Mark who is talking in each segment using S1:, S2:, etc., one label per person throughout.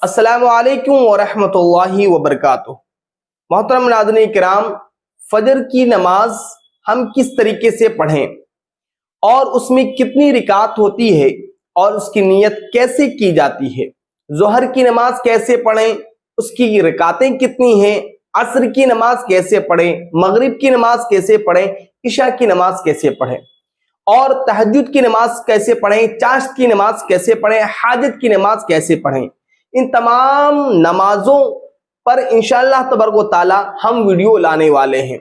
S1: अस्सलामुअलैकुम वरहमतुल्लाहि वबरकातुह। मोहतरम नाज़रीन किराम, फजर की नमाज हम किस तरीके से पढ़ें और उसमें कितनी रिकात होती है और उसकी नियत कैसे की जाती है, जोहर की नमाज कैसे पढ़ें, उसकी रिकातें कितनी हैं, असर की नमाज कैसे पढ़ें, मगरिब की नमाज कैसे पढ़ें, इशा की नमाज कैसे पढ़ें और तहज्जुद की नमाज कैसे पढ़ें, चाश्त की नमाज कैसे पढ़ें, हाजत की नमाज कैसे पढ़ें, इन तमाम नमाजों पर इंशाअल्लाह तबारक ताला हम वीडियो लाने वाले हैं।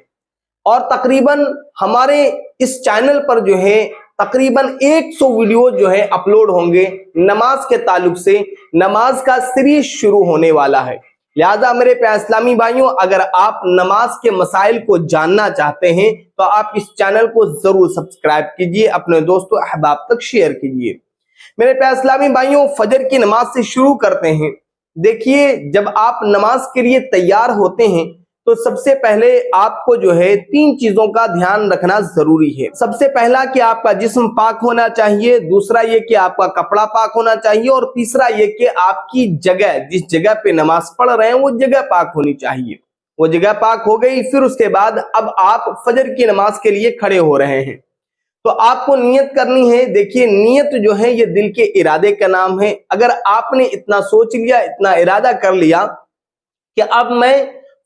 S1: और तकरीबन हमारे इस चैनल पर जो है तकरीबन 100 वीडियो जो है अपलोड होंगे नमाज के ताल्लुक से। नमाज का सीरीज शुरू होने वाला है, लिहाजा मेरे प्यारे इस्लामी भाइयों, अगर आप नमाज के मसाइल को जानना चाहते हैं तो आप इस चैनल को जरूर सब्सक्राइब कीजिए, अपने दोस्तों अहबाब तक शेयर कीजिए। मेरे प्यारे इस्लामी भाइयों, फजर की नमाज से शुरू करते हैं। देखिए, जब आप नमाज के लिए तैयार होते हैं तो सबसे पहले आपको जो है 3 चीजों का ध्यान रखना जरूरी है। सबसे पहला कि आपका जिस्म पाक होना चाहिए, दूसरा ये कि आपका कपड़ा पाक होना चाहिए और तीसरा ये कि आपकी जगह, जिस जगह पे नमाज पढ़ रहे हैं वो जगह पाक होनी चाहिए। वो जगह पाक हो गई, फिर उसके बाद अब आप फजर की नमाज के लिए खड़े हो रहे हैं तो आपको नियत करनी है। देखिए, नियत जो है ये दिल के इरादे का नाम है। अगर आपने इतना सोच लिया, इतना इरादा कर लिया कि अब मैं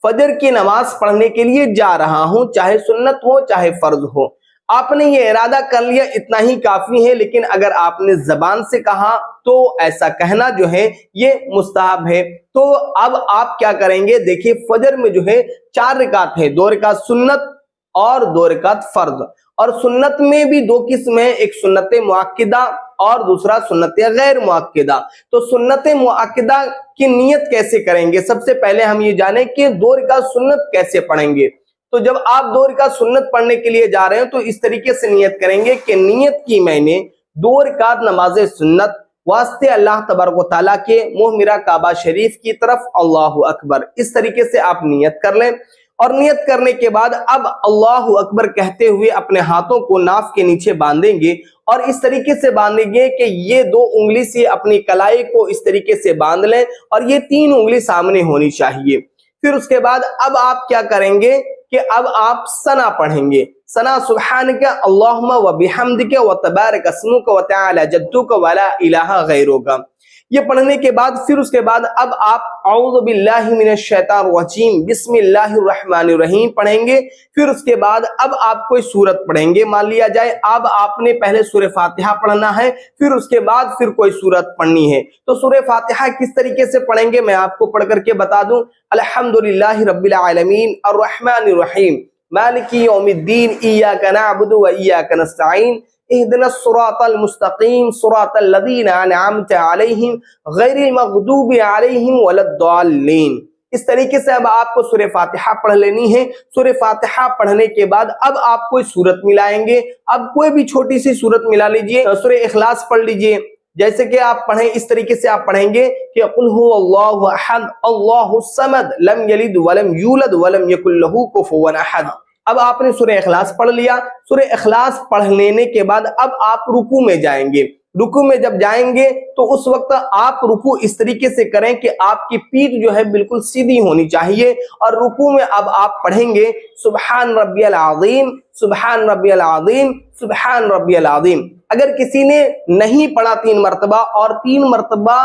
S1: फजर की नमाज पढ़ने के लिए जा रहा हूं, चाहे सुन्नत हो चाहे फर्ज हो, आपने ये इरादा कर लिया, इतना ही काफी है। लेकिन अगर आपने जबान से कहा तो ऐसा कहना जो है ये मुस्तहब है। तो अब आप क्या करेंगे, देखिए फजर में जो है 4 रिकात है, 2 रिकात सुन्नत और 2 रिकात फर्ज। और सुन्नत में भी 2 किस्म है, एक सुन्नत मुअक्किदा और दूसरा सुन्नत गैर मुअक्किदा। तो सुन्नत मुअक्किदा की नियत कैसे करेंगे, सबसे पहले हम ये जाने कि 2 रिकात सुन्नत कैसे पढ़ेंगे। तो जब आप 2 रिकात सुन्नत पढ़ने के लिए जा रहे हैं तो इस तरीके से नियत करेंगे कि नियत की मैंने 2 रिकात नमाज सुन्नत वास्ते अल्लाह तबारक तआला के, मुंह मेरा काबा शरीफ की तरफ, अल्लाहु अकबर। इस तरीके से आप नियत कर लें और नियत करने के बाद अब अल्लाहु अकबर कहते हुए अपने हाथों को नाफ के नीचे बांधेंगे और इस तरीके से बांधेंगे कि ये 2 उंगली से अपनी कलाई को इस तरीके से बांध लें और ये 3 उंगली सामने होनी चाहिए। फिर उसके बाद अब आप क्या करेंगे कि अब आप सना पढ़ेंगे। सना सुब्हानक अल्लाहुम्मा व बिहम्दिक व तबारक अस्मुक व तआला जद्दुक व ला इलाहा गैरुक। ये पढ़ने के बाद फिर उसके बाद अब आप औज़ु बिल्लाहि मिनश शैतानिर रजीम बिस्मिल्लाहिर रहमानिर रहीम पढ़ेंगे। फिर उसके बाद अब आप कोई सूरत पढ़ेंगे। मान लिया जाए अब आपने पहले सूरह फातिहा पढ़ना है, फिर उसके बाद फिर कोई सूरत पढ़नी है। तो सूरह फातिहा किस तरीके से पढ़ेंगे मैं आपको पढ़ करके बता दूं। अल्हम्दुलिल्लाहि रब्बिल आलमीन अर्रहमानिर रहीम मालिकी यौमिद्दीन इय्याका नअबुदु व इय्याका नस्तईन इहदिनस सिरातल मुस्तकीम सिरातल लज़ीना अनअमत अलैहिम गैरिल मग़दूबि अलैहिम वलद्दाल्लीन। इस तरीके से अब आपको सूरह फातिहा पढ़ लेनी है। सूरह फातिहा पढ़ने के बाद अब आप कोई सूरत मिलाएंगे। अब कोई भी छोटी सी सूरत मिला लीजिए, सूरह इखलास पढ़ लीजिए। जैसे कि आप पढ़ें, इस तरीके से आप पढ़ेंगे कि कुल हुवल्लाहु अहद अल्लाहुस समद लम यलिद वलम यूलद वलम यकुल लहू कुफुवन अहद। अब आपने सूरह इखलास पढ़ लिया। सूरह इखलास पढ़ लेने के बाद अब आप रुकू में जाएंगे। रुकू में जब जाएंगे तो उस वक्त आप रुकू इस तरीके से करें कि आपकी पीठ जो है बिल्कुल सीधी होनी चाहिए। और रुकू में अब आप पढ़ेंगे सुब्हान रब्बियल आज़ीम सुब्हान रब्बियल आज़ीम सुब्हान रब्बियल आज़ीम। अगर किसी ने नहीं पढ़ा 3 मरतबा और 3 मरतबा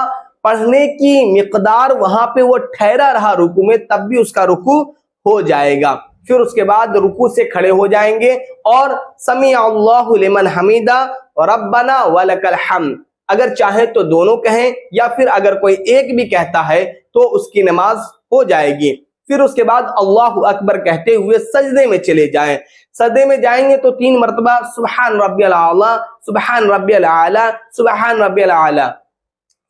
S1: पढ़ने की मिकदार वहां पे वो ठहरा रहा रुकू में, तब भी उसका रुकू हो जाएगा। फिर उसके बाद रुकू से खड़े हो जाएंगे और समी अल्लाहु लिमन हमीदा रब्बना वलकल हम्द, अगर चाहे तो दोनों कहें या फिर अगर कोई एक भी कहता है तो उसकी नमाज हो जाएगी। फिर उसके बाद अल्लाहु अकबर कहते हुए सजदे में चले जाएं। सजदे में जाएंगे तो 3 मरतबा सुब्हान रब्बियल आला सुब्हान रब्बियल आला सुब्हान रब्बियल आला।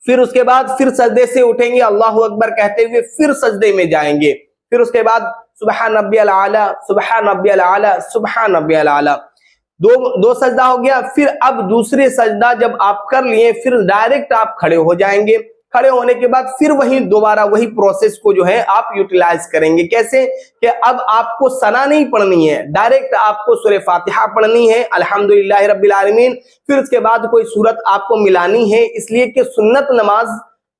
S1: फिर उसके बाद फिर सजदे से उठेंगे, अल्लाहु अकबर कहते हुए फिर सजदे में जाएंगे। फिर उसके बाद सुब्हान रब्बियल आला सुब्हान रब्बियल आला सुब्हान रब्बियल आला। दो सजदा हो गया। फिर अब दूसरे सजदा जब आप कर लिए फिर डायरेक्ट आप खड़े हो जाएंगे। खड़े होने के बाद फिर वही दोबारा वही प्रोसेस को जो है आप यूटिलाइज करेंगे। कैसे कि अब आपको सना नहीं पढ़नी है, डायरेक्ट आपको सूरह फातिहा पढ़नी है अल्हम्दुलिल्लाहि रब्बिल आलमीन। फिर उसके बाद कोई सूरत आपको मिलानी है, इसलिए कि सुन्नत नमाज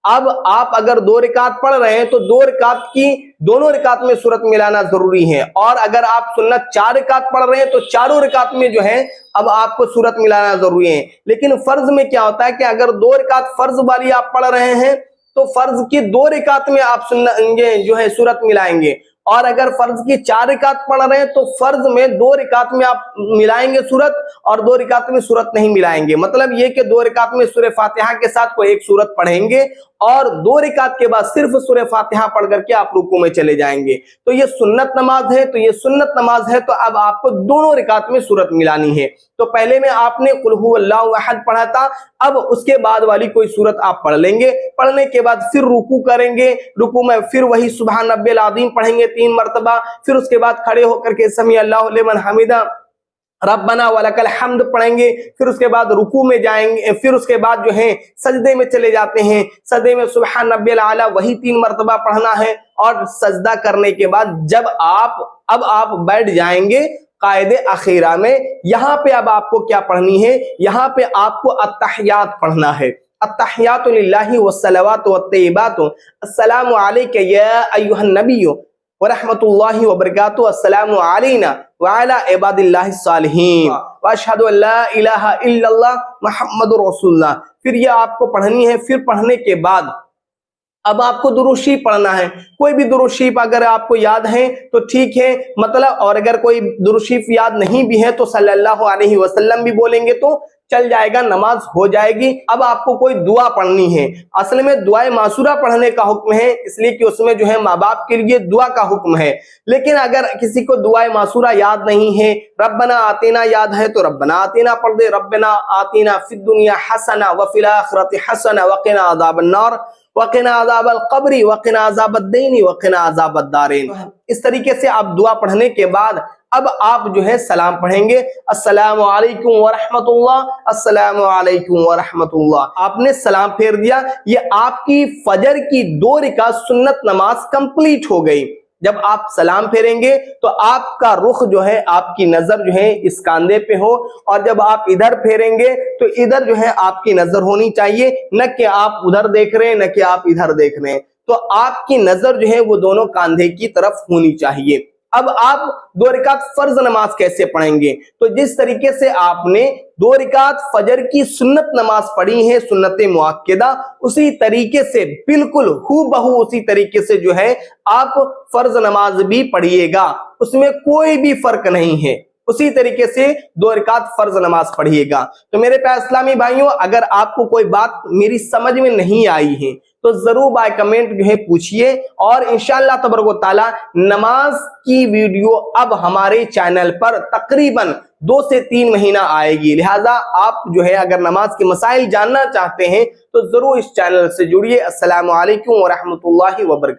S1: अब आप अगर 2 रिकात पढ़ रहे हैं तो 2 रिकात की दोनों रिकात में सूरत मिलाना जरूरी है, और अगर आप सुन्नत 4 रिकात पढ़ रहे हैं तो चारों रिकात में जो है अब आपको सूरत मिलाना जरूरी है। लेकिन फर्ज में क्या होता है कि अगर 2 रिकात फर्ज वाली आप पढ़ रहे हैं तो फर्ज की 2 रिकात में आप ये जो है सूरत मिलाएंगे, और अगर फर्ज की 4 रिकात पढ़ रहे हैं तो फर्ज में 2 रिकात में आप मिलाएंगे सूरत, और 2 रिकात में सूरत नहीं मिलाएंगे। मतलब ये कि 2 रिकात में सूरह फातिहा के साथ कोई एक सूरत पढ़ेंगे और 2 रिकात के बाद सिर्फ सूरह फातिहा पढ़ करके आप रुकू में चले जाएंगे। तो ये सुन्नत नमाज है, तो ये सुन्नत नमाज है, तो अब आपको दोनों रिकात में सूरत मिलानी है। तो पहले में आपने कुल हु अल्लाहु अहद पढ़ा था, अब उसके बाद वाली कोई सूरत आप पढ़ लेंगे। पढ़ने के बाद फिर रुकू करेंगे, रुकू में फिर वही सुभान रब्बिल आज़ीम पढ़ेंगे 3 मरतबा, फिर उसके बाद खड़े होकर के समी अल्लाहु लिमन हमिदा रब्बना वलकल हम्द पढ़ेंगे, फिर उसके बाद रुकू में जाएंगे, फिर उसके बाद जो है सजदे में चले जाते हैं। सजदे में सुभान रब्बिल आला वही 3 मरतबा पढ़ना है, और सजदा करने के बाद जब आप बैठ जाएंगे कायदे अखीरा में, यहाँ पे अब आपको क्या पढ़नी है, यहाँ पे आपको अत्तहियात पढ़ना है। अत्तहियातु लिल्लाहि वस्सलावातु वत्तय्यिबातु अस्सलामु अलैका या अय्युहन नबिय्यु व रहमतुल्लाहि व बरकातुहू अस्सलामु अलैना व अला इबादिल्लाहिस सालिहीन व अशहदु अल्ला इलाहा इल्लल्लाह मुहम्मदुर रसूलुल्लाह। फिर ये आपको पढ़नी है। फिर पढ़ने के बाद अब आपको दुरूद शरीफ पढ़ना है। कोई भी दुरूद शरीफ अगर आपको याद है तो ठीक है, मतलब, और अगर कोई दुरूद शरीफ याद नहीं भी है तो सल्लल्लाहु अलैहि वसल्लम भी बोलेंगे तो चल जाएगा, नमाज हो जाएगी। अब आपको कोई दुआ पढ़नी है। असल में दुआए मासूरा पढ़ने का हुक्म है, इसलिए कि उसमें जो है माँ बाप के लिए दुआ का हुक्म है। लेकिन अगर किसी को दुआए मासूरा याद नहीं है, रब्बना आतीना याद है तो रब्बना आतीना पढ़ दे, रब्बना आतीना फिद दुनिया हसना व फिल आखिरति हसना वक़िना अज़ाबन नार वक़िना अज़ाबल क़ब्रि वक़िना अज़ाबद दीन वक़िना अज़ाबद दारीन। इस तरीके से आप दुआ पढ़ने के बाद अब आप जो है सलाम पढ़ेंगे, अस्सलामु अलैकुम व रहमतुल्लाह, अस्सलामु अलैकुम व रहमतुल्लाह। आपने सलाम फेर दिया, ये आपकी फजर की 2 रिकात सुन्नत नमाज कंप्लीट हो गई। जब आप सलाम फेरेंगे तो आपका रुख जो है, आपकी नजर जो है इस कांधे पे हो, और जब आप इधर फेरेंगे तो इधर जो है आपकी नजर होनी चाहिए, न कि आप उधर देख रहे हैं न कि आप इधर देख रहे हैं। तो आपकी नजर जो है वो दोनों कांधे की तरफ होनी चाहिए। अब आप 2 रिकात फर्ज नमाज कैसे पढ़ेंगे, तो जिस तरीके से आपने 2 रिकात फजर की सुन्नत नमाज पढ़ी है, सुन्नत मुअक्कदा, उसी तरीके से बिल्कुल हूबहू उसी तरीके से जो है आप फर्ज नमाज भी पढ़िएगा, उसमें कोई भी फर्क नहीं है। उसी तरीके से 2 रिकात फर्ज नमाज पढ़िएगा। तो मेरे प्यारे इस्लामी भाइयों, अगर आपको कोई बात मेरी समझ में नहीं आई है तो जरूर बाय कमेंट जो है पूछिए, और इंशाअल्लाह तबारक व तआला नमाज की वीडियो अब हमारे चैनल पर तकरीबन 2 से 3 महीना आएगी। लिहाजा आप जो है अगर नमाज के मसाइल जानना चाहते हैं तो जरूर इस चैनल से जुड़िए। अस्सलामु अलैकुम व रहमतुल्लाहि व बरकातहू।